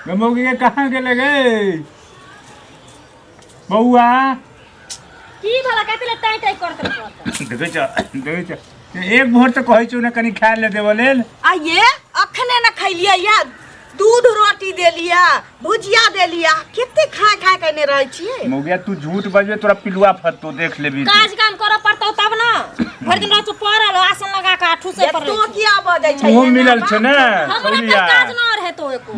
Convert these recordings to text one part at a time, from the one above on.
मौगी के कहाँ गेले गे बउआ की भला कहते ले टाई टाई करत रहत देखै छ एक भोर त कहै छु न कनी खाय ले देबो लेल आ ये अखने न खैलिया या दूध रोटी देलिया भुजिया देलिया केते खा खा के ने रहै छिए मौगिया तू झूठ बजबे तोरा पिलुआ फतो देख लेबी काज काम करऽ पड़तौ तब ना भर दिन रहत पड़ल आसन लगा के आठू से पर तो किया बजै छै वो मिलल छ न हमरा त काज न रहे तो एको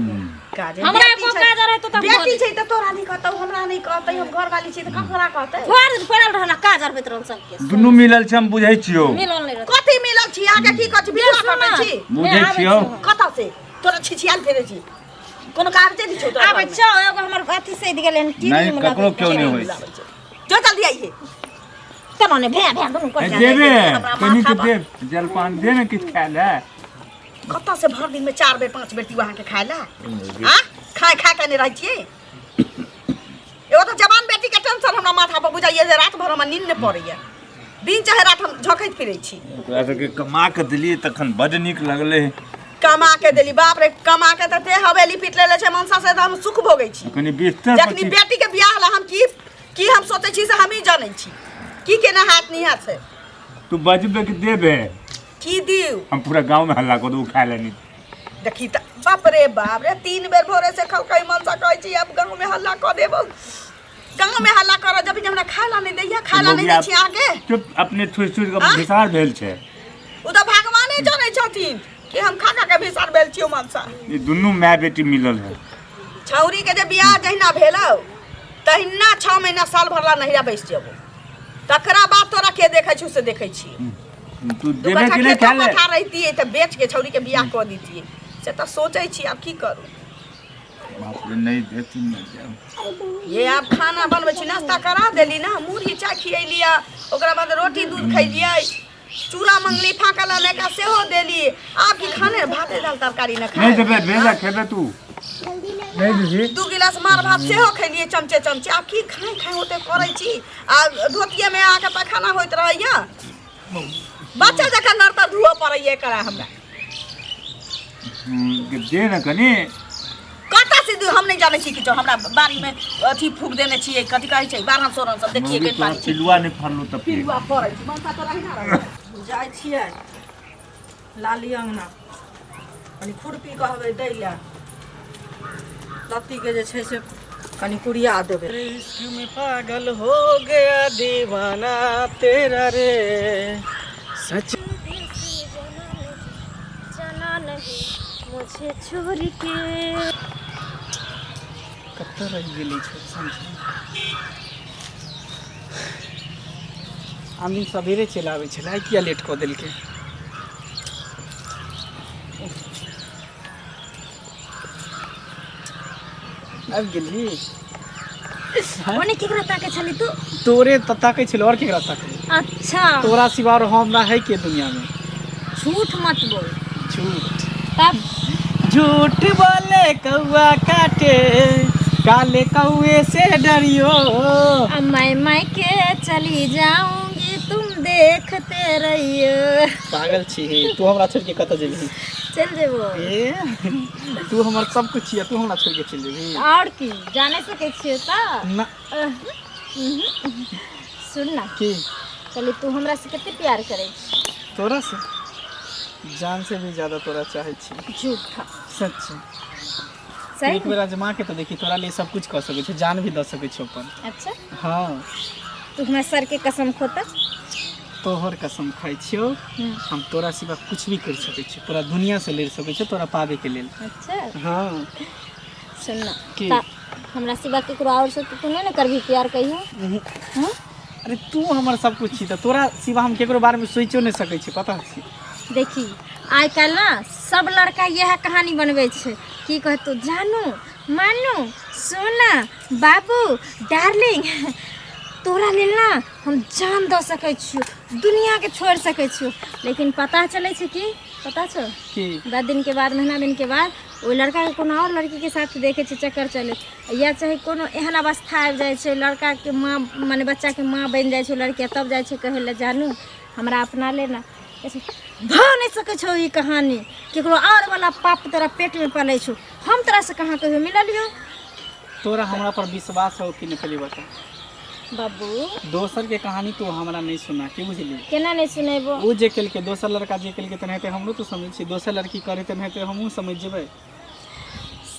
काज हमरा एको काज रहे तो तब बेटी छै त तोरा नहीं कहतौ हमरा नहीं कहतै हम घर वाली छी त ककरा कहतै घर पड़ल रहला काज आर बेतरन सब के दुनु मिलल छ हम बुझै छियो मिलल नहीं रहे कथि मिलल छी आगे की कहै छी बिलवा कटै छी बुझै छियो कतौ से तोरा छिछियाल फेरे छी कोनो कागजे दी छौ तोरा आबे छ एगो हमर अथी से गेले टीवी नहीं में ककरो क्यों नहीं होई जो जल्दी आइए तब ने भे भे दुनु कर देबे कनी के दे जलपान दे न किछ खाय ले कतौ से भर दिन में 4 बेर 5 बेर ती वहां के खायला हां खाय खा के नहीं रहै छिए एगो तो जवान बेटी के टेंशन हमरा माथा पर बुझाइए जे रात भर हम नींद न पड़ैया दिन चाहे रात हम झोकैत फिरै छी तोरा सबके कमा के दिलिए तखन बड नीक लगले कमा के देली बाप रे कमा के त ते हवेली पीट लेले छै मनसा से त हम सुख भोगै छी कनी बिस्तर जखनी बेटी के बियाह ला हम की हम सोचै छी से हम ही जानै छी की केना हाथ नहीं हाथ से तू बजबे के देबे की दिउ हम पूरा गांव में हल्ला को दू खाय लेनी देखी त बाप रे 3 बेर भोरे से खलकै मनसा कहै छी अब गांव में हल्ला क देबो गांव में हल्ला कर जब हमरा खाला नहीं दैया खाला नहीं दै छी आगे चुप अपने थुर थुर के विसार भेल छै उ त भगवाने जानै छथिन कि हम खा खा के विसार भेल छियो मनसा ये दुनु माय बेटी मिलल है छौरी के जे बियाह जहिना भेलौ तहिना 6 महीना साल भरला नहिरा बैस जेबो तकरा बाद तोरा के देखै छु से देखै छी तू देबे कि नहीं खा ले माथा रहती है त बेच के छौरी के बियाह क दीतिए से त सोचै छी अब की करू बाप रे नहीं देती न जाओ ये आप खाना बनबै छी नाश्ता करा देली ना मुरही चाय खियलिया ओकरा बाद रोटी दूध खैलियै चूड़ा मंगली फाका लाने का सेहो देली आप की खाने भाते दाल तरकारी न खाए नहीं देबे बेजा खेबे तू नहीं दीजिए 2 गिलास मार भात सेहो खैलिए चमचे चमचे आप की खाए खाए होते करै छी आ धोतिया में आके पैखाना होइत रहैया बच्चा जका नरता धुओ पड़ैया करा हमरा दे न कनी कता से हम नहीं जाने छी कि जो हमरा बारी में अथी फूक देने छी कथि कहै छै 12 सोरन सब देखिए के पानी पिलुआ नहीं फरलो त पिलुआ पड़ै छै मनसा तो रहिना रह जाय छियै लाली अंगना कनी खुरपी कहबै दै ला लत्ती के जे छै से कनी कुड़िया देबै इश्क में पागल हो गया दीवाना तेरा रे सच जाना नहीं मुझे छोड़ के कत्ता रह गेली छै समझ आदमी सवेरे चलि आबै छलै किया लेट कऽ देलकै आबि गेली ओने केकरा ताके छली तू तोरे ताकै छलै और केकरा ताकै अच्छा तोरा सिवा और हमरा है के दुनिया में झूठ मत बोल झूठ तब झूठ बोले कौआ काटे काले कौए से डरियो अब मैं के चली जाऊंगी तुम देखते रहियो पागल छी तू हमरा छोड़ के कत जेबही चल जेबो ए तू हमर सब कुछ छियै तू हमरा छोड़ के चल जेबही और की जाने सके छियो त ना सुन ना की चली तू हमरा से कितने प्यार करे तोरा से जान से भी ज्यादा तोरा चाहे छी झूठा सच सही एक बेर आजमा के तो देखी तोरा लिए सब कुछ कर सके छै जान भी द सके छै अपन अच्छा हाँ तू हमरा सर के कसम खोता तोहर कसम खाई छियो हम तोरा सिवा कुछ भी कर सके छी पूरा दुनिया से ले सके छी तोरा पावे के लेल अच्छा हाँ सुन ना की? हमरा सिवा केकरो और से तू नहीं ना करबी प्यार कहियो हां अरे तू हमर सब कुछ छी त तोरा सिवा हम केकरो बारे में सोचो नहीं सके छी पता छी देखी आइ काल्हि ना सब लड़का यह कहानी बनबै छै की कह तू जानू मानू सोना बाबू डार्लिंग तोरा लेल ना हम जान दऽ सकै छियो दुनिया के छोड़ सकै छियो लेकिन पता चलै छै कि पता छो की 10 दिन के बाद महीना दिन के बाद ओ लड़का के कोनो और लड़की के साथ देखे छै चक्कर चले या चाहे कोनो एहन अवस्था आबि जाइ छै लड़का के माँ माने बच्चा के माँ बनि जाइ छै लड़की तब जाइ छै कहै ले जानू हमरा अपना लेना भ नहीं सकै छौ ई कहानी केकरो और वाला पाप तोरा पेट में पलै छौ हम तोरा से कहाँ कहियो मिललियो। तोरा हमरा पर विश्वास हो कि नहीं पहले बता। बाबू दोसर के कहानी तो हमरा नहीं सुना के बुझली। केना नहीं सुनेबो। वो जे केल के दोसर लड़का जे केल के तनहते हमरो तो समझ छी, दोसर लड़की करे तनहते हमहू समझ जेबै।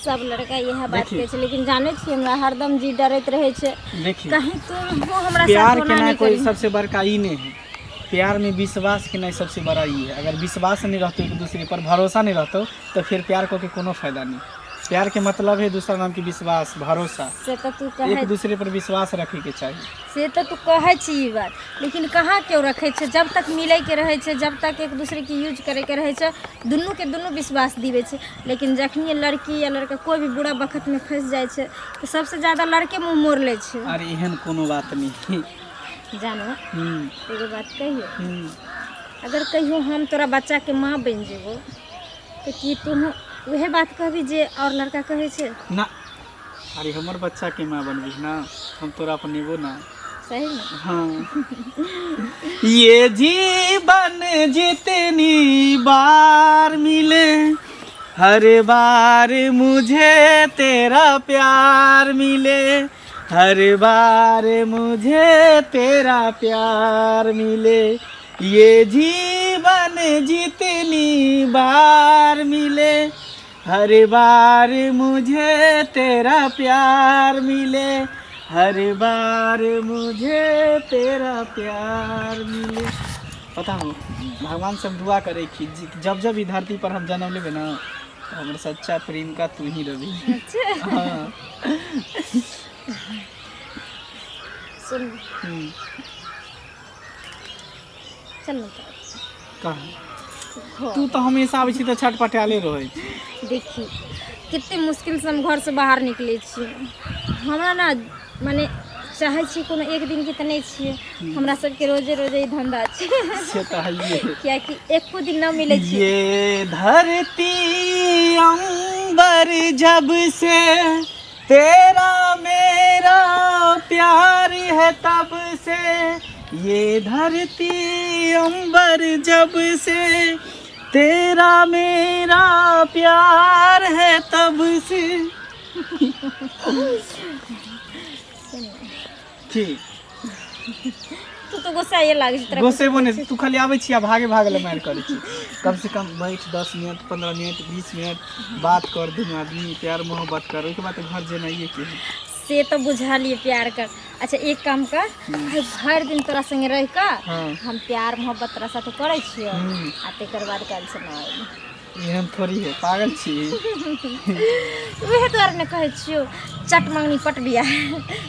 सब लड़का यह बात कहै छै, लेकिन जाने छी हमरा हरदम जी डरैत रहे छै देखी कहीं तू वो हमरा प्यार साथ के होना ना नहीं कोई करी। सबसे बड़का ई नहीं है। प्यार में विश्वास के नहीं सबसे बड़ा ई है। अगर विश्वास नहीं रहते एक दूसरे पर, भरोसा नहीं रहते तो फिर प्यार को के कोनो फायदा नहीं। प्यार के मतलब है दूसरा नाम की विश्वास, भरोसा। से तो तू एक कहे दूसरे पर विश्वास रखे के चाहिए। से तो तू कहे छी ई बात, लेकिन कहाँ क्यों रखे छै। जब तक मिले के रहे छै, जब तक एक दूसरे के यूज करे के रहे छै, दुनू के दुनू विश्वास दिवे छै। लेकिन जखनी लड़की या लड़का कोई भी बुरा वक्त में फंस जाए छै तो सबसे ज्यादा लड़के मुंह मोड़ ले छै। अरे एहन कोनो बात नहीं। जानो एगो बात कहियो, अगर कहियो हम तोरा बच्चा के माँ बन जेबो तो कि तू वह बात कहबी जे और लड़का कहे छै ना। अरे हमर बच्चा के माँ बनबी ना, हम तोरा पर नेबो ना। सही में। हाँ। ये जीवन जितनी बार मिले, हर बार मुझे तेरा प्यार मिले, हर बार मुझे तेरा प्यार मिले। ये जीवन जितनी बार मिले, हर बार मुझे तेरा प्यार मिले, हर बार मुझे तेरा प्यार मिले। पता हो भगवान से हम दुआ करे कि जब जब ई धरती पर हम जन्म लेबे ना तो हमारा सच्चा प्रेम का तू ही रही। अच्छा हाँ। सुन चल ना कहाँ तू तो हमेशा आबै छी तो छटपटाले रहे। देखी कितने मुश्किल से हम घर से बाहर निकले छियै। हमरा ना माने चाहे छी कोनो एक दिन के त नहीं छियै, हमरा सबके रोजे रोजे ही धंधा छै। से तो है ये। क्या कि एको दिन ना मिले छै। ये धरती अंबर जब से तेरा मेरा प्यार है तब से, ये धरती अंबर जब से तेरा मेरा प्यार है तब से। की तू तो गुस्सा ये लागे छै। गोसे बने तू खाली आबै छी आ भागे भागे ले मार करै छी। कम से कम बैठ 10 मिनट 15 मिनट 20 मिनट बात कर, दुनू आदमी प्यार मोहब्बत कर, ओके बाद घर जेनाइए के से तो बुझा लिए प्यार कर। अच्छा एक काम कर, हर दिन तोरा संगे रह का हम प्यार मोहब्बत तोरा साथ करे छियो आ तेकर बाद कल से ना एहन थोड़ी है, पागल छी। वह तोरा ने कहे छियो चट मंगनी पट बिया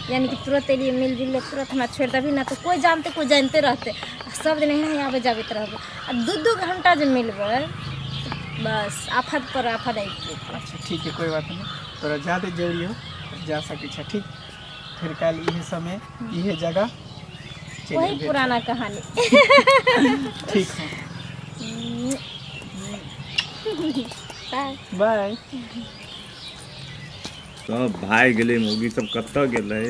यानी कि तुरंत एलिए मिल जुल तुरंत हमरा छोड़ देबी ना तो कोई जानते कोई जानते रहते सब दिन यहाँ आबे जाबे रहबे आ 2-2 घंटा जो मिलबे बस आफत पर आफत आई। अच्छा ठीक है कोई बात नहीं, तोरा ज़्यादा जरूरी हो जा सके छ। ठीक फिर कल यह समय यह जगह वही पुराना कहानी। ठीक है बाय। सब भाई गेले मौगी सब कत्ता गेले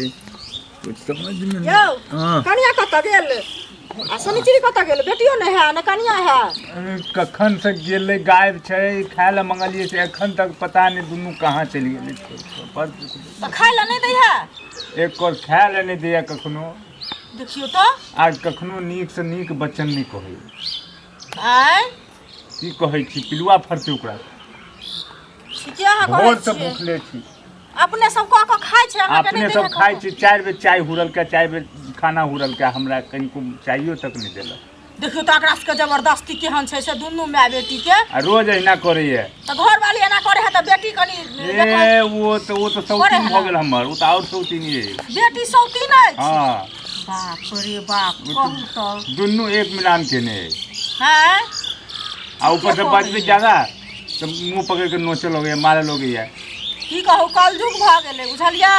कुछ समझ में यो हां कनिया कत गेल आ सनिचरी कत गेल बेटियो नै है न कनिया है। अरे कखन से गेले गायब छै, खाय ला मंगलिए से एखन तक पता नहीं दुनू कहां चली गेले। पर त खाय ला नै दै है, एक और खाय ला नहीं दिया कखनो। देखियो तो आज कखनो नीक से नीक बचन नहीं कहै। आय की कहै छी पिलुआ फरते ओकरा क्या है कहै भोर से छियै? भूखले छी। अपने सब क खाय छै हमरा के अपने नै सब खाइ छी, 4 बेर चाय हुरल के 4 बेर खाना हुरल के, हमरा कनिको चाहियो तक नहीं देलक। देखियो त एकरा सबके जबरदस्ती केहन छै से दुनू माय बेटी के। आ रोज अहिना करैए। त घर वाली एना करे है त बेटी कनी ए वो तो सौतीन भ गेल हमर, वो तो और सौतीन ये। बेटी सौती नै छै। हां बाप रे बाप कहू त दुनू एक मिलान के ने हैं आ ऊपर से बजबे ज्यादा तो मुंह पकड़ के नोचे लोगे मारे लोगे यार। की कहू कलयुग भ गेलै बुझलियै।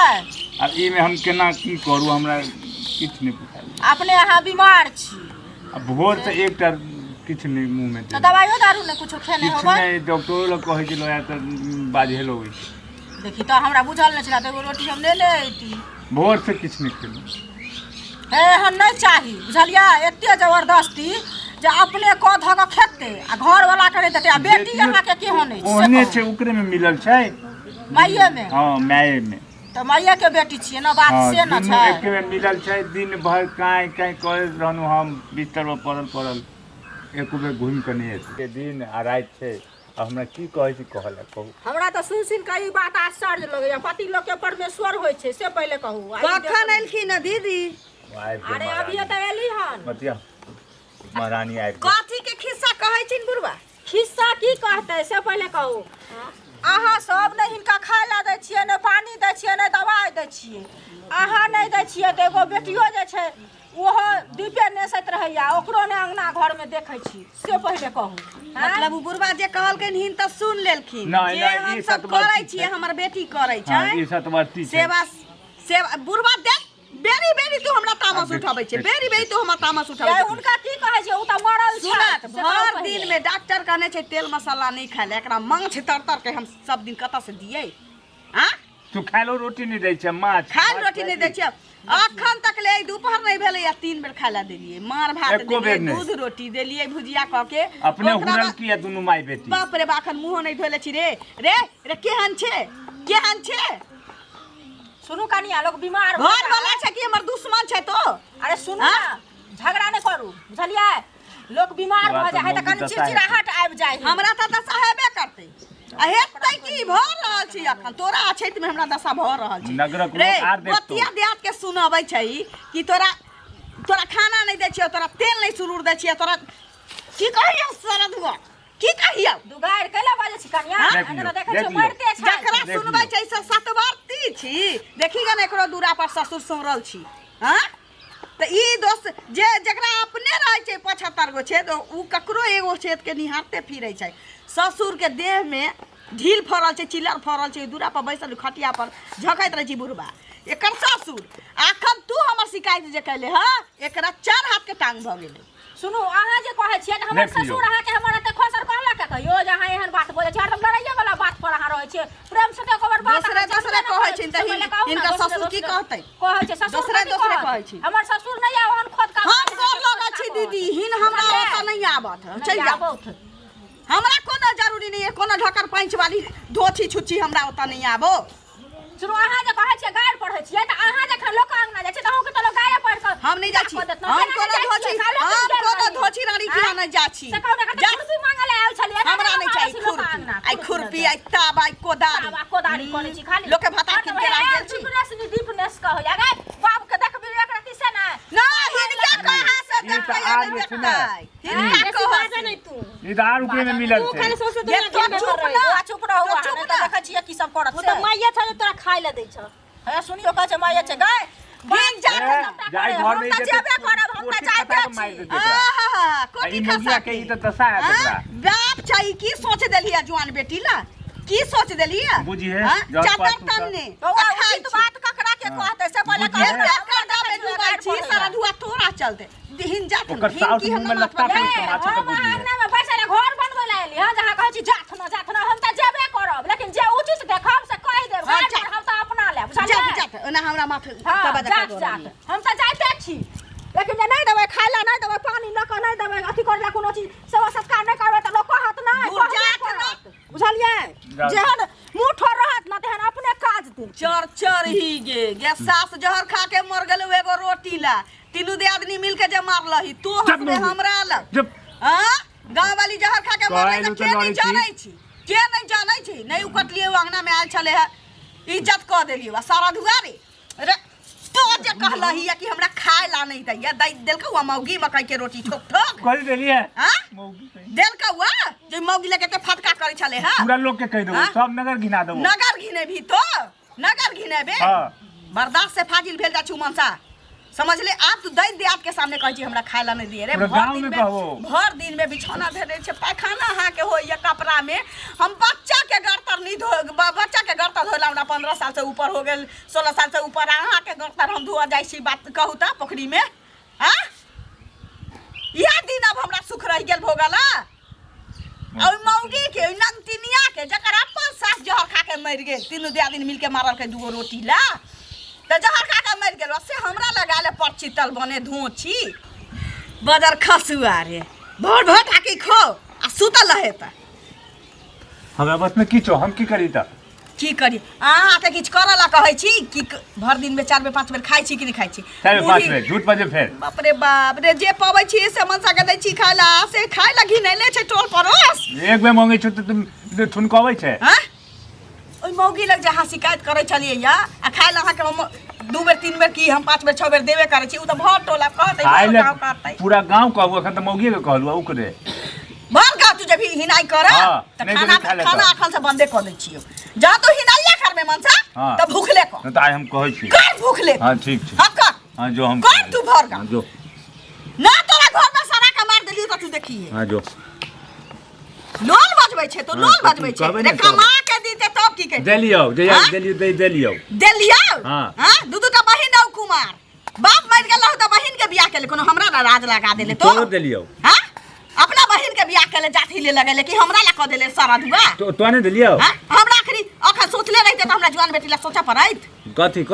अब ई में हम केना की करू, हमरा किछ नहीं बुझाइ। अपने यहाँ बीमार छी अब भोर से एकटा किछ नहीं मुंह में त दे दवाइयो दारू नै कुछो खेने किछ होबै। नहीं, डॉक्टर लोग कहै छै लोया त बाजे लोगे। देखी त हमरा बुझल नै छला त एगो रोटी हम ले ले ऐती। भोर से किछ नहीं खेलू। हे हम नै चाही बुझलियै, एते जबरदस्ती जे अपने क ध के खेते आ घर वाला करे देते आ बेटी यहाँ के केहन नै छै। ओहने छै ओकरे में मिलल छै। माइये में हाँ माये में। तो माइये के बेटी छियै ना, बात हाँ से न दुनू छै। एके बेर मिलल छै, दिन भर काँय काँय करैत रहलहुँ हम बिस्तर पर पड़ल एको बेर घुमि कऽ नहि एतै। दिन आ राति छै, आ हमरा की कहै छी कहल कहू। हमरा तो सुन के ई बात आश्चर्य लगैया, पति लोग के परमेश्वर होइ छै से पहले कहू। कखन एलखिन दीदी? अरे अभी तो एली हन। बतिया महारानी आबि गेल। कथी के खिस्सा कहै छिन बुढ़वा? खिस्सा की कहते से पहले कहू। अहाँ सब ने हिनका खाय ला दै छियै, ने पानी दै छियै, ने दवाई दै छियै। अहाँ नहीं दै छियै तो एगो बेटियो जे छै ओहो दीपे नेसैत रहैया, ओकरो ने अंगना घर में देखै छी से पहले कहू। मतलब बुढ़वा जे कहलखिन हिन त सुन लेलखिन। नहीं, जे नहीं, हम ई सब सतवर्ती करै छियै, छै। हमर बेटी करै छै। हाँ, ई सतवर्ती छै। सेवा बुढ़वा दे बेरी बेरी तू हमरा तामस उठाबै छै, बेरी बेरी तू हमरा तामस उठाबै छै। हुनका की कहै छै, उ त मरल छै। सुनत भर दिन में डॉक्टर कहने छै तेल मसाला नहीं खाय ले, एकरा मांछ तर के हम सब दिन कतऽ से दियै? हां तू खाइलो रोटी नहीं दै छै, माछ खाइल रोटी नहीं दै छै। अखन तक ले दोपहर नहीं भेलै या 3 बेर खाय ला देलियै, मार भात एको बेर देलियै, नहीं। दूध रोटी देलियै, भुजिया क के। अपने ओकरा हुरल बाद- किया दुनू माय बेटी। बाप रे बाखन मुंह नहीं धोले छी रे रे रे केहन छै केहन छै? सुनू कनिया, लोग बीमार घर वाला छै कि हमर दुश्मन छै तो? अरे सुनू ना, झगड़ा नहीं करू, बुझलियै? लोग बीमार भ जाय है त कनि चिड़चिड़ाहट आबि जाय है। हमरा त दशा हेबे करतै। आ हेतै की भ रहल छी अखन तोरा अछैत में हमरा दशा भ रहल छी। नगरक रे लोक आर देखतौ। बतिया देहात के सुनाबै छै कि तोरा खाना नहीं दै छियै, तोरा तेल नहीं सुरूर दै छियै, तोरा की कहियो सरदुआ की कहियो? दुगाड़ कैला बाजे छी कनिया? देख लियौ, एना देखे देख छै लियौ। मरते छै। जकरा देख सुनबै लियौ। छै से सतवर्ती छी। देखी गन एकरो दूरा पर ससुर सुमरल छी। हां त ई दोस्त जे जकरा अपने रहै छै 75 गो छै तो उ ककरो एगो छेद के निहारते फिरै छै। ससुर के देह में ढील फरल छै, चिल्लर फरल छै, दूरा पर बैसल खटिया पर झकैत रहै छी बुढ़बा। एकर ससुर अखन तू हमर शिकायत जे कैले ह, एकरा 4 हाथ के टांग भ गेलै। सुनू, अहाँ जे कहै छियै कि हमर देख लियौ। ससुर अहाँ के हमर एते खोसर कहला के कहियो जे अहाँ एहन बात बोलै छियै, हरदम लड़ाइये वाला बात पर अहाँ रहै छियै। प्रेम से तो खबर बात दोसरे कहै छिन त हिनका ससुर की कहतै? कहै छै ससुर दोसरे कथी कहै कहत? छी। हमर ससुर नहीं आवन खोद का हम गोर लगै छी दीदी, हिन हमरा ओतऽ नहीं आबत। चल जा, हमरा कोनो जरूरी नहीं है, कोनो ढकर पैंच वाली धोती छुच्छी हमरा ओतऽ नहीं आबो। सुनू, अहाँ जे कहै छियै गायर पढ़ै छियै त अहाँ जखन लोक अंगना जाइ छै त अहूँ के त लोक गायर पढ़ के हम नहीं जाछी, हम कोनो धोची रानी किया नहीं जाछी। खुरपी मांगले आयल छलियै, हमरा नहीं चाहिए खुरपी, आई खुरपी, आई ताव, आई कोदारी। कोदारी करै छी खाली। लोक के भाता किन के राख गेल छी। दीपनेस कहै या गाय बाप के देखबी एक रति से ना। ना हिनका कहाँ से ई त देखै आर नहीं जे छै ना। देखतै। हिनका कहाँ नहीं तू ई त 8 रुपए में मिलल छै। ये तो चुप ना, चुप रहो, तो नहीं चुप तो ना। देखै छियै की सब करत वो से। तो माइया छ तोरा खाइ ले दै छ। हे सुनियो कहै छै माइया छै गाय हिन जा जाय घर में हम त जेबे करब, हम त जाइते छी। आहा ई कोठी मुखिया खसा के ई त दशा है तकरा। बाप चाहिए की सोच देलिया जवान बेटी ला? की सोच देलिया? बुझिए, हाँ? जब चादर पास तू तन्ने तो उचित बात ककरा के कहते से पहले बुझिए। एक करदा में डूबाई छी, सारा धुआ तोरा चलते। हिन जात ओकर साउस मुंह में लत्ता फेंक के माछे के हम बुझिए। अंगना में बैसल घर बनबै ला एली हां, जहां कहै छी जात ना हम त जेबे करब, लेकिन जे उचित देखब से कहि देब। हाँ, गाय जा। पर हम त अपना लेब, जात बुझलियै? जात ओना हमरा माथे हाँ, तबा जात जात हम त जाइते छी, लेकिन जे नहीं देबै खाइ ला, नहीं देबै पानी न क नहीं देबै अथी कर ला, कोनो चीज सेवा सत्कार नहीं करबै त लोग कहत नहीं, दूर कहबे जात करत, बुझलियै? जात। जेहन मुंह ठोर रहत न तेहन अपने काज दे। चर ही गे सास जहर खा के मर गेल एगो रोटी ला, तीनू दे आदमी मिल के जे मारलही तू हंसबे हमरा ला। जब हां गांव वाली जहर खा के मरलै कहलू त तो के नहीं लड़ै छी। जानै छी, के नहीं जानै छी? नहीं उकटलिए अंगना में आयल छले है, इज्जत क देलिए सारा दुआरे। अरे तो जे कहलही है कि हमरा खाए ला नहीं दैया, दै देलकौ आ मौगी मकई के रोटी ठोक ठोक। कर देलिए। हां मौगी कहीं। देलकौ आ जे मौगी लेके के फटका करे छले है। पूरा लोग के कह देबो, हाँ? सब नगर घिना देबो। नगर घिने भी तो नगर घिने बे। हां बर्दाश्त से फाजिल भेल जा छु मनसा, समझ ले? आप तो दै दे आपके सामने कहै छी हमरा खाए ला नहीं दिए रे। पूरा गाँव में कहबो। भर दिन में बिछौना धरे छे, पैखाना हाँ के हो या कपड़ा में। हम बच्चा के गर्तर नहीं धो, बच्चा के गर्तर धोला हमरा 15 साल से ऊपर हो गेल, 16 साल से ऊपर। अहाँ के गर्तर हम धोआ जाइ छी, बात कहू त पोखरी में। हां यह दिन अब हमरा सुख रह गेल भोगला। और मौगी के नंतिनिया के जकर अपन सास जहर खा के मर गेल, तीनों दियादिन मिल के मारल के दूगो रोटी ला, त जहर खा के मर गेल। से हमरा लगा ले परचितल बने धोची बदर खसुआ रे, भोर भोर आके खो आ सुतल रहे त। हमरा बस में की छो, हम की करी त? की करी अहाँ के किछु करऽ ला कहै छी कि भर दिन में 4 बेर 5 बेर खाइ छी कि नहीं खाइ छी 4 5 बेर झूठ बजे फेर बाप रे बाप रे जे पबै छी से मनसा के दै छी खाय ला से खाय ला घिनैले छै टोल परोस एक बेर मांगे छ त तुम ठुनकबै छै हां ओइ मौगी लग जहाँ शिकायत करे चलिए या आ खाय ला के हम 2 बेर 3 बेर की हम 5 बेर 6 बेर देबे करे छी उ त भर टोला कहतै गांव कहतै पूरा गांव कहबो एखन त मौगी के कहलु उ करे भर का तू जब हिनाई करे त खाना अखन से बंदे कर दै छियो जा तो हिनाइया कर में मनसा त भूखले को त आइ हम कहै छी कर भूखले हां ठीक छै हक हां जो हम कर तू भर का जो ना तोरा घर में सारा का मार देलियो त तू देखिए हां जो लोल बजबै छै तो लोल बजबै छै रे कमा के दीते तब की कहै देलियो देलियो हां दू का बहिन औ कुमार बाप मर गेल त बहिन के बियाह केले कोनो हमरा ना राज लगा देले तो देलियो हां अपना बहिन के बियाह केले जाति ले लगेले कि हमरा ला क देले सारा दुआ तो ने देलियो हां हमरा आखरी अखन सोचले रहिते त हमरा जवान बेटी ला सोचा पड़ैत कथी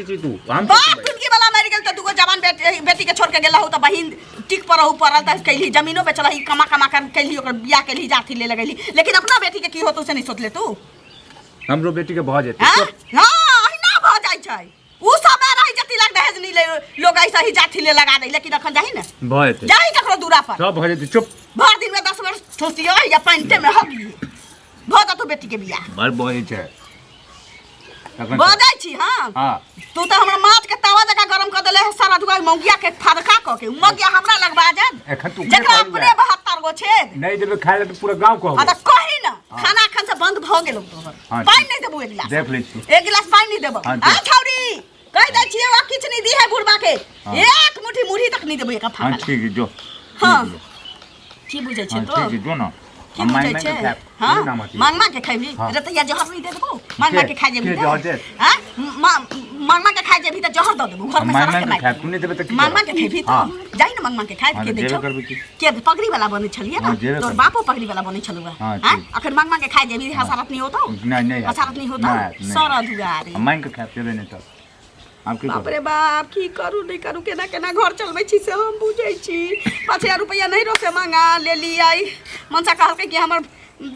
छी तू हम बाप कुनकी वाला मर गेल त दुगो जवान बेटी के छोड़ के गेल हो त बहिन टिक पर रहू पड़ल त कहली जमीनो बेचल ही कमा कर कहली ओकर बियाह केली जाति ले लगेली लेकिन अपना बेटी के की होतो से नहीं सोचले तू हमरो बेटी के भ जेते हां अहिना भ जाइ छै उ समय रही जति लग दहेज नहीं ले लोग ऐसा ही जाति ले लगा दे लेकिन अखन जाही न भ जेते जाही ककरो दूरा पर सब भ जेते चुप भर दिन में 10 बेर ठोसियो या पांटे में हगी भ जा तू बेटी के बियाह भर बहे छै बजाई छी हां तू तो हमरा माछ के तवा जका गरम कर देले सारा दुआ मौगिया के फड़का क के मौगिया हमरा लगबा जा एखन तू जकरा अपने 72 गो छे नहीं देबे खाय ले त पूरा गांव कहबो हां त कहि न खाना अखन से बंद भ गेल तोहर पानी नहीं देबो एक गिलास देख ले छी एक गिलास पानी नहीं देबो आ छौरी कह दै छिए वा किछ नहीं दी है बुढ़बा के एक मुट्ठी मुढ़ी तक नहीं देबो एक फाका हां ठीक है जो हां की बुझै छै तो ठीक है जो ना की बुझै छै हां मांगमा के खैबी रतैया जहर नहीं दे देबो मांगमा के खाइ जेबी हां मांगमा के खाइ जेबी त जहर द देबो घर में सारा के खाइ तू नहीं देबे त मांगमा के खैबी त जाई न मांगमा के खाइ के दे छो के पगड़ी वाला बने छलिए ना तोर बापो पगड़ी वाला बने छलुआ हां अखन मांगमा के खाइ जेबी हसारत नहीं होतो नहीं हसारत नहीं होतो सारा दुआरे मांग के खाइ देबे नहीं त बाप रे बाप की करू नहीं करू केना केना घर चलबै छी से हम बुझै छी 5000 रुपया नहीं रोसे मांगा ले लियै मनसा कहलकै कि हमर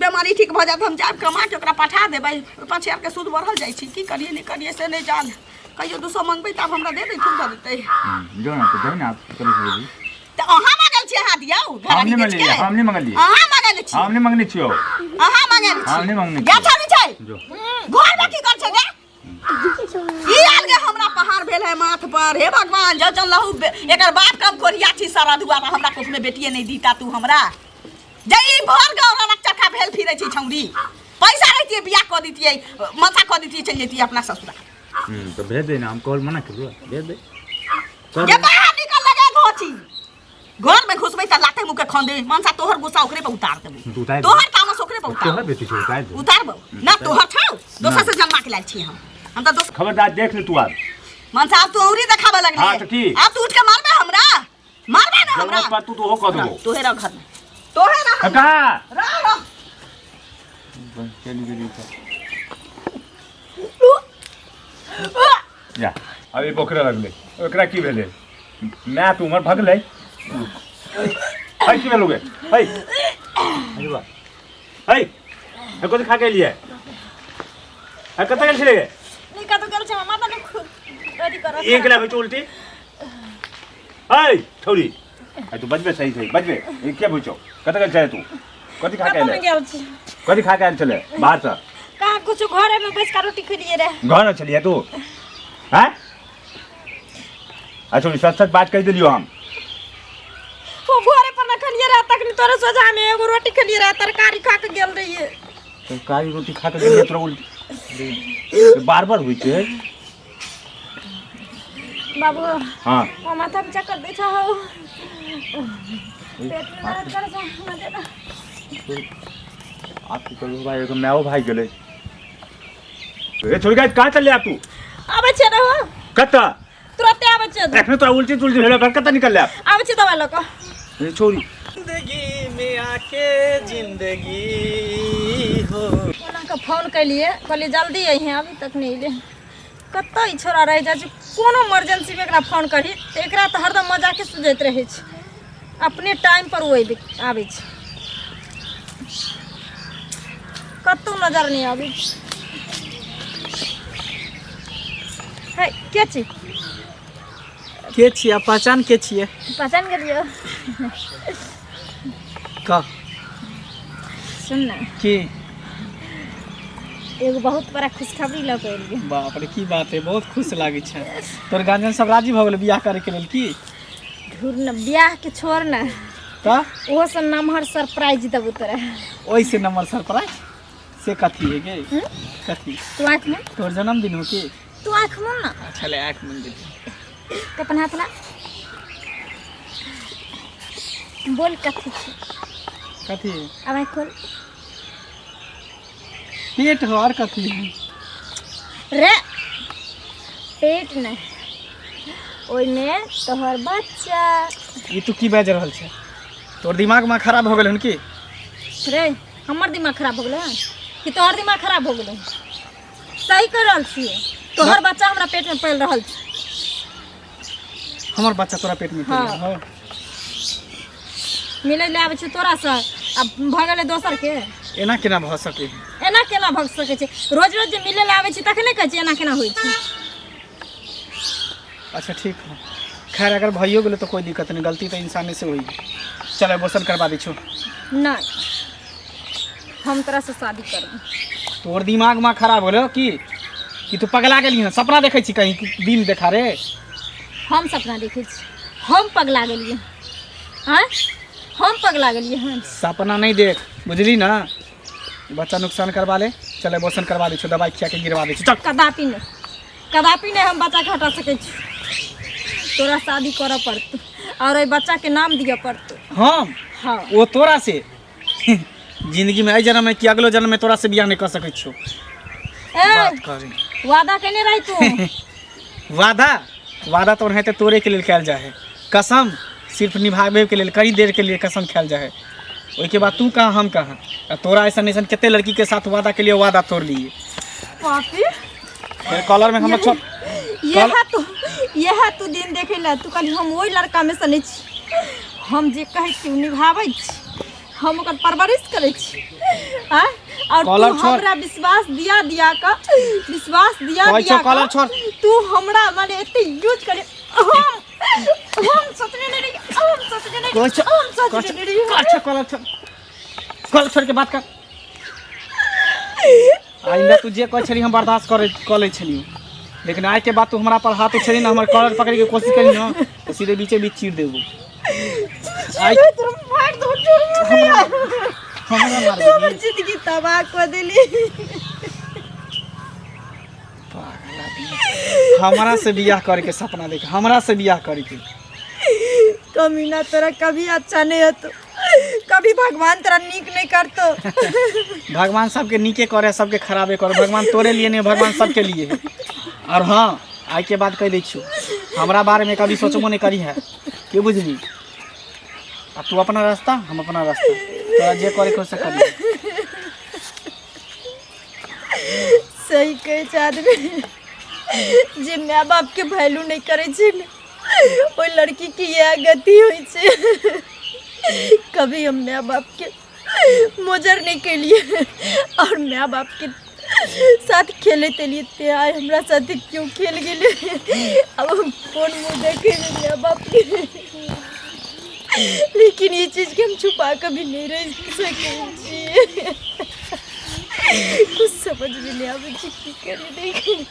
बीमारी ठीक भ जात हम जाब कमा के ओकरा पठा देबै 5000 के सूद बढ़ल जाइ छी की करिए नहीं करिए से नहीं जान कहियो 200 मांगबै त हमरा दे दे खूब दे देतै जो ना तो ना करै छी त अहाँ मांगल छी अहाँ दियौ हमने मांगली हमने मांगली अहाँ मांगल छी हमने मांगनी छियो अहाँ मांगल छी हमने मांगनी गा छानी छै जो घर में की कर छै गे ई अलगे हमरा पहाड़ भेल है माथ पर हे भगवान जो चलहु एकर बाप कब कोरिया छी सारा दुआरा हमरा कोख में बेटिए नहीं दीता तू हमरा जई भर गाँव रक्षा खा भेल फिरे छी छौरी पैसा रहती बियाह क दीतिए माथा क दीतिए चल जेती अपना ससुरा तो भेज दे ना हम कॉल मना करू भेज दे ये बाहर निकल लगे घोची घर में घुसबै त लाते मुके खंदे मनसा तोहर गुस्सा ओकरे पे उतार देबो तोहर तामस ओकरे पे उतार तोहर बेटी छै उतारबो ना तोहर छौ दोसर से जन्मा के लाल छी हम त दोस्त खबरदार देख ले तू आज मनसा अब तू औरी देखाबे लगले हां तो की अब तू उठ के मारबे हमरा मारबे ना हमरा जरूरत पर तू तो हो क देबो तोहेरा घर में तोहेरा का रह चली गेली या अब एक ओकरा लगले ओकरा की भेले मैं तू उमर भगले हाय की भेलोगे हाय अरे वाह हाय को खा के लिए आ कत गेल छले नहीं का तो गेल छ माता ने रेडी कर एक ला बेच उल्टी हाय छोरी आ तू बजबे सही सही बजबे ये क्या पूछो कत गेल छले तू कथि खा के ले गेल छी कथि खा के आयल छले बाहर से कहां कुछ घरे में बैठ के रोटी खइलिए रे घर में चलिए तू हैं अच्छा सच सच बात कह दिलियो हम वो घरे पर न खलिए रे तक नहीं तोरे सोजा में एगो रोटी खलिए रे तरकारी खा के गेल रहिए तरकारी रोटी खा के गेलिए तोरा उल्टी बार बार हुई छे बाबू हां ओ माथा में चक्कर दे छ हो पेट में दर्द करे छ मजे ना आपकी तो भाई तो मैं वो भाई गेले ए छोड़ गए कहां चल ले आप तू आबे छ रे हो कत्ता तुरंत आबे छ देखने तो उल्टी तुल्टी हेला कत्ता निकल ले आप आबे छ दवा लको ए छोरी जिंदगी में आके जिंदगी हो ओना का फोन कलिए कहली जल्दी आई है अभी तक नहीं ले कत्ता ई छोरा रह जा कोनो इमरजेंसी में एकरा फोन करी त एकरा त हरदम मजाक के सुजैत रहे छ अपने टाइम पर वो आवे छ कत्तो नजर नहीं आवे के छी के छियै पहचान के छियै पहचान करियो का सुन ना की एगो बहुत बड़ा खुशखबरी लऽ के एलियै बाप रे की बात है बहुत खुश लागे छै तोर गार्जियन सब राजी भऽ गेल बियाह करे के लेल की धुर न बियाह के छोड़ ना का ओहो सब नमहर सरप्राइज देबो तोरा ओइसे नंबर सरप्राइज से कथी है गे कथी तू आँख में तोर जन्मदिन हो की तू आँख में ना अच्छा ले आँख में दे तो अपन हाथ ला बोल कथी छी कथी अब आँख खोल पेट हो और कथी रे पेट नहीं ओइमे तोहर बच्चा ये तू की बाज रहल छै तोर दिमाग में खराब हो गेल हन की रे हमर दिमाग खराब हो गेलै कि तोहर दिमाग खराब हो गेलै सही कर रहल छियै तोहर बच्चा हमरा पेट में पल रहल छै हमर बच्चा तोरा पेट में हाँ। पल हो मिलै ले आबै छै तोरा से अब भऽ गेलै दोसर के एना केना भऽ सकै एना केना भऽ सकै छै रोज रोज जे मिलै ले आबै छै तखने कहै छै एना केना होइ छै अच्छा ठीक है खैर अगर भइयो गेलो तो कोई दिक्कत नहीं गलती तो इंसाने से हुई चल एबोशन करवा दी छो नहीं हम तोरा से शादी करब तोर दिमाग में खराब होलो कि तू पगला गेली है सपना देखै छी कहीं दिन देखा रे हम सपना देखै छी हम पगला गेलियै हाँ हम पगला गेलियै हन सपना नहीं देख बुझली ना बच्चा नुकसान करवा ले चल एबोशन करवा दी छो दवाई खिया के गिरवा दी छो चल कदापि नहीं हम बच्चा के हटा सकै छी तोरा शादी करऽ पड़तौ और एहि बच्चा के नाम दिअ पड़तौ हम हाँ वो तोरा से जिंदगी में आई जन्म में कि अगलो जन्म में तोरा से बियाह नहीं कर सकै छो बात ए करी वादा केने रही तू वादा तो है तोरे के लिए खायल जा है कसम सिर्फ निभावे के लिए कई देर के लिए कसम खायल जा है ओके बाद तू कहाँ हम कहाँ तोरा ऐसा ऐसा कितने लड़की के साथ वादा के लिए वादा तोड़ लिए पापी फिर कॉलर में हम लोग यह तू दिन देखे ला तू कहली हम वही लड़का में से नहीं छी हम जे कहै छी निभाबै छी हम ओकर परवरिश करै छी हाँ और कॉलर तू छोड़। हमरा विश्वास दिया का कॉलर छोड़। तू हमरा माने एते यूज करे हम सोचने नहीं रही अच्छा कॉलर छोड़ के बात कर आइंदा तू जे कह छली हम बर्दाश्त कर ले छली लेकिन आइ के बाद तू हमरा पर हाथ उठेली ना हमर कॉलर पकड़े के कोशिश करी ना तो सीधे बीचे बीच चीर देबो आई हमरा मार देबी जिंदगी तबाह कर देली हमरा से बियाह करे के सपना देख हमरा से बियाह करे के कमीना तेरा कभी अच्छा नहीं होतो कभी भगवान तेरा नीक नहीं करतो भगवान सबके नीके करे सबके खराबे करे भगवान तोरे लिए नहीं भगवान सबके लिए है और हाँ आज के बाद कह दै छियो हमरा बारे में कभी सोचबो नहीं करी है के बुझली अब तू अपना रास्ता हम अपना रास्ता तोरा जे करे को से करी सही कहे छै आदमी जे माय बाप के वैल्यू नहीं करे छै ने ओई लड़की की यह गति होई छै कभी हम माय बाप के मोजर नहीं के लिए और माय बाप के साथ खेले ते लिए ते आए हमरा साथ क्यों खेल गेले अब हम कौन मुंह देखे माय बाप के लेकिन ये चीज के हम छुपा कभी नहीं रह सके कुछ समझ में नहीं आवे की करे नहीं